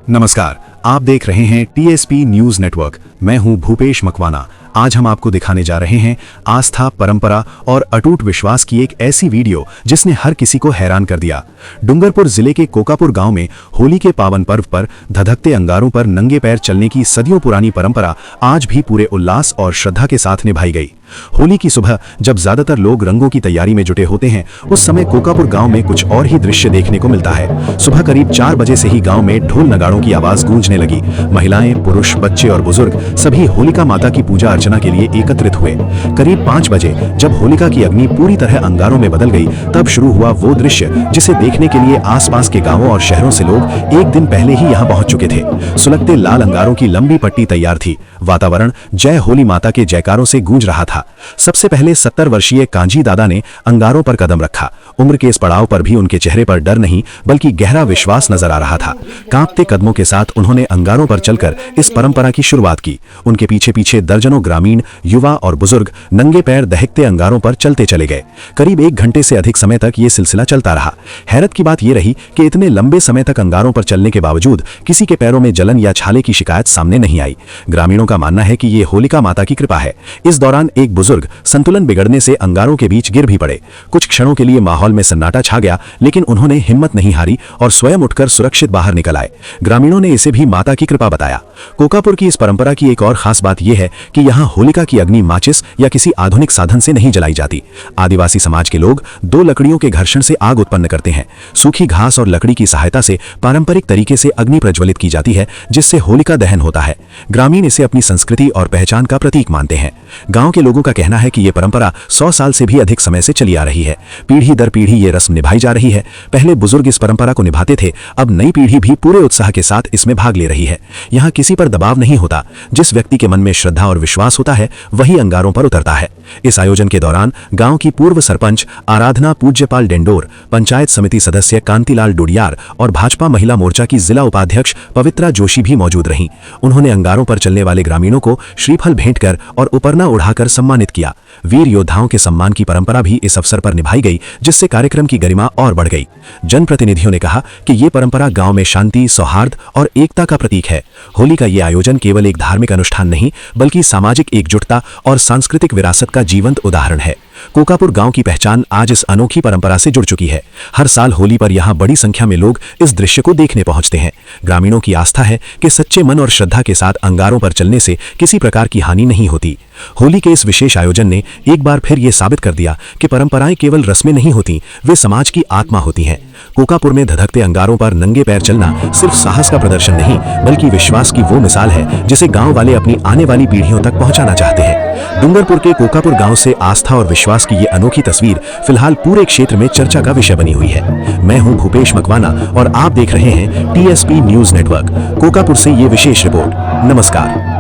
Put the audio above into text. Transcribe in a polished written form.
नमस्कार, आप देख रहे हैं टीएसपी न्यूज नेटवर्क। मैं हूं भूपेश मकवाना। आज हम आपको दिखाने जा रहे हैं आस्था, परंपरा और अटूट विश्वास की एक ऐसी वीडियो जिसने हर किसी को हैरान कर दिया। डूंगरपुर जिले के कोकापुर गांव में होली के पावन पर्व पर धधकते अंगारों पर नंगे पैर चलने की सदियों पुरानी परंपरा आज भी पूरे उल्लास और श्रद्धा के साथ निभाई गई। होली की सुबह जब ज्यादातर लोग रंगों की तैयारी में जुटे होते हैं, उस समय कोकापुर गांव में कुछ और ही दृश्य देखने को मिलता है। सुबह करीब 4 बजे से ही गांव में ढोल नगाड़ों की आवाज गूंजने लगी। महिलाएं, पुरुष, बच्चे और बुजुर्ग सभी होलिका माता की पूजा अर्चना के लिए एकत्रित हुए। करीब 5 बजे जब होलिका की अग्नि पूरी तरह अंगारों में बदल गई, तब शुरू हुआ वो दृश्य जिसे देखने के लिए आसपास के गांवों और शहरों से लोग एक दिन पहले ही यहां पहुंच चुके थे। सुलगते लाल अंगारों की लंबी पट्टी तैयार थी। वातावरण जय होली माता के जयकारों से गूंज रहा था। सबसे पहले 70 वर्षीय कांजी दादा ने अंगारों पर कदम रखा। उम्र के इस पड़ाव पर भी उनके चेहरे पर डर नहीं बल्कि गहरा विश्वास नजर आ रहा था। कांपते कदमों के साथ उन्होंने अंगारों पर चलकर इस परंपरा की शुरुआत की। उनके पीछे पीछे दर्जनों ग्रामीण, युवा और बुजुर्ग नंगे पैर दहकते अंगारों पर चलते चले गए। करीब 1 घंटे से अधिक समय तक ये सिलसिला चलता रहा। हैरत की बात यह रही कि इतने लंबे समय तक अंगारों पर चलने के बावजूद किसी के पैरों में जलन या छाले की शिकायत सामने नहीं आई। ग्रामीणों का मानना है कि ये होलिका माता की कृपा है। इस दौरान एक बुजुर्ग संतुलन बिगड़ने से अंगारों के बीच गिर भी पड़े। कुछ क्षणों के लिए माहौल में सन्नाटा छा गया, लेकिन उन्होंने हिम्मत नहीं हारी और स्वयं उठकर सुरक्षित बाहर निकल आए। ग्रामीणों ने इसे भी माता की कृपा बताया। कोकापुर की इस परंपरा की एक और खास बात यह है कि यहाँ होलिका की अग्नि माचिस या किसी आधुनिक साधन से नहीं जलाई जाती। आदिवासी समाज के लोग 2 लकड़ियों के घर्षण से आग उत्पन्न करते हैं। सूखी घास और लकड़ी की सहायता से पारंपरिक तरीके से अग्नि प्रज्वलित की जाती है, जिससे होलिका दहन होता है। ग्रामीण इसे अपनी संस्कृति और पहचान का प्रतीक मानते हैं। गांव के लोगों का कहना है कि यह परंपरा 100 साल से भी अधिक समय से चली आ रही है। पीढ़ी दर पीढ़ी ये रस्म निभाई जा रही है। पहले बुजुर्ग इस परंपरा को निभाते थे, अब नई पीढ़ी भी पूरे उत्साह के साथ इसमें भाग ले रही है। यहाँ किसी पर दबाव नहीं होता। जिस व्यक्ति के मन में श्रद्धा और विश्वास होता है, वही अंगारों पर उतरता है। इस आयोजन के दौरान गांव की पूर्व सरपंच आराधना पूज्यपाल डेंडोर, पंचायत समिति सदस्य कांतिलाल डुडियार और भाजपा महिला मोर्चा की जिला उपाध्यक्ष पवित्रा जोशी भी मौजूद रहीं। उन्होंने अंगारों पर चलने वाले ग्रामीणों को श्रीफल भेंट कर और उपरना उड़ाकर सम्मानित किया। वीर योद्धाओं के सम्मान की परंपरा भी इस अवसर पर निभाई गई, जिससे कार्यक्रम की गरिमा और बढ़ गई। जनप्रतिनिधियों ने कहा कि ये परंपरा गांव में शांति, सौहार्द और एकता का प्रतीक है। होली का ये आयोजन केवल एक धार्मिक अनुष्ठान नहीं बल्कि सामाजिक एकजुटता और सांस्कृतिक विरासत का जीवंत उदाहरण है। कोकापुर गांव की पहचान आज इस अनोखी परंपरा से जुड़ चुकी है। हर साल होली पर यहां बड़ी संख्या में लोग इस दृश्य को देखने पहुंचते हैं। ग्रामीणों की आस्था है कि सच्चे मन और श्रद्धा के साथ अंगारों पर चलने से किसी प्रकार की हानि नहीं होती। होली के इस विशेष आयोजन ने एक बार फिर ये साबित कर दिया कि परंपराएं केवल रस्में नहीं होती, वे समाज की आत्मा होती हैं। कोकापुर में धधकते अंगारों पर नंगे पैर चलना सिर्फ साहस का प्रदर्शन नहीं बल्कि विश्वास की वो मिसाल है जिसे गांव वाले अपनी आने वाली पीढ़ियों तक पहुंचाना चाहते हैं। डूंगरपुर के कोकापुर गांव से आस्था और विश्वास की ये अनोखी तस्वीर फिलहाल पूरे क्षेत्र में चर्चा का विषय बनी हुई है। मैं हूं भूपेश मकवाना और आप देख रहे हैं टीएसपी न्यूज नेटवर्क। कोकापुर से ये विशेष रिपोर्ट। नमस्कार।